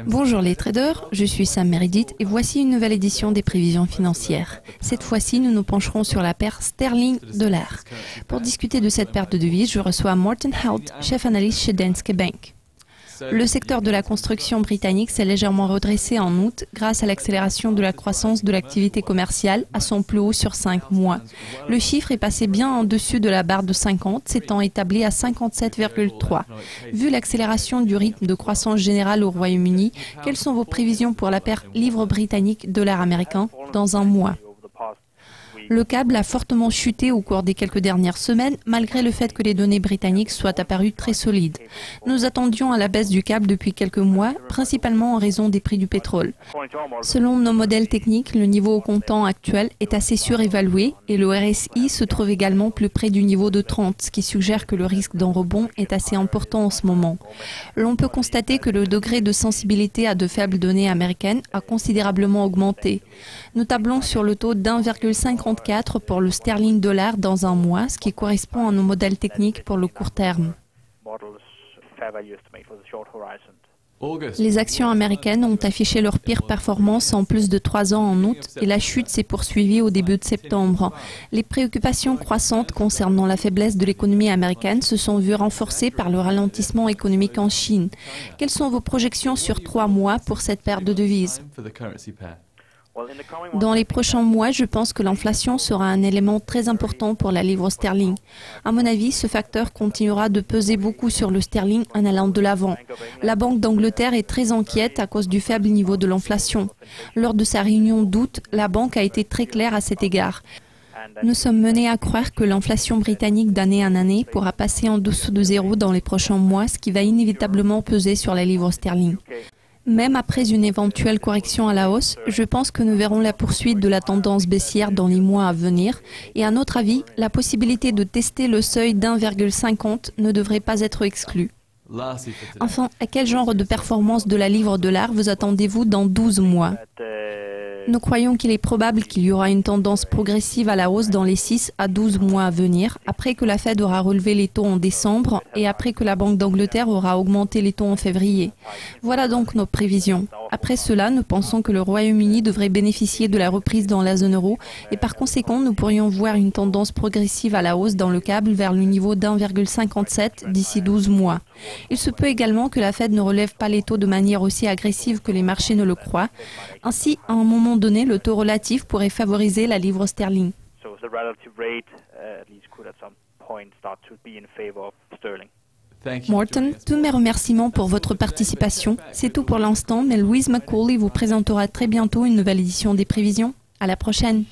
Bonjour les traders, je suis Sam Meredith et voici une nouvelle édition des prévisions financières. Cette fois-ci, nous nous pencherons sur la paire sterling-dollar. Pour discuter de cette paire de devises, je reçois Morten Hout, chef analyste chez Danske Bank. Le secteur de la construction britannique s'est légèrement redressé en août grâce à l'accélération de la croissance de l'activité commerciale à son plus haut sur 5 mois. Le chiffre est passé bien en dessus de la barre de 50, s'étant établi à 57,3. Vu l'accélération du rythme de croissance générale au Royaume-Uni, quelles sont vos prévisions pour la paire livre britannique dollar américain dans un mois? Le câble a fortement chuté au cours des quelques dernières semaines, malgré le fait que les données britanniques soient apparues très solides. Nous attendions à la baisse du câble depuis quelques mois, principalement en raison des prix du pétrole. Selon nos modèles techniques, le niveau au comptant actuel est assez surévalué et le RSI se trouve également plus près du niveau de 30, ce qui suggère que le risque d'un rebond est assez important en ce moment. L'on peut constater que le degré de sensibilité à de faibles données américaines a considérablement augmenté. Nous tablons sur le taux d'1,54 pour le sterling dollar dans un mois, ce qui correspond à nos modèles techniques pour le court terme. Les actions américaines ont affiché leur pire performance en plus de 3 ans en août et la chute s'est poursuivie au début de septembre. Les préoccupations croissantes concernant la faiblesse de l'économie américaine se sont vues renforcées par le ralentissement économique en Chine. Quelles sont vos projections sur 3 mois pour cette paire de devises ? Dans les prochains mois, je pense que l'inflation sera un élément très important pour la livre sterling. À mon avis, ce facteur continuera de peser beaucoup sur le sterling en allant de l'avant. La Banque d'Angleterre est très inquiète à cause du faible niveau de l'inflation. Lors de sa réunion d'août, la banque a été très claire à cet égard. Nous sommes menés à croire que l'inflation britannique d'année en année pourra passer en dessous de 0 dans les prochains mois, ce qui va inévitablement peser sur la livre sterling. Même après une éventuelle correction à la hausse, je pense que nous verrons la poursuite de la tendance baissière dans les mois à venir et à notre avis, la possibilité de tester le seuil d'1,50 ne devrait pas être exclue. Enfin, à quel genre de performance de la livre dollar vous attendez-vous dans 12 mois ? Nous croyons qu'il est probable qu'il y aura une tendance progressive à la hausse dans les 6 à 12 mois à venir, après que la Fed aura relevé les taux en décembre et après que la Banque d'Angleterre aura augmenté les taux en février. Voilà donc nos prévisions. Après cela, nous pensons que le Royaume-Uni devrait bénéficier de la reprise dans la zone euro et par conséquent, nous pourrions voir une tendance progressive à la hausse dans le câble vers le niveau d'1,57 d'ici 12 mois. Il se peut également que la Fed ne relève pas les taux de manière aussi agressive que les marchés ne le croient. Ainsi, à un moment donné, le taux relatif pourrait favoriser la livre sterling. Morten, tous mes remerciements pour votre participation. C'est tout pour l'instant, mais Louise McCauley vous présentera très bientôt une nouvelle édition des prévisions. À la prochaine.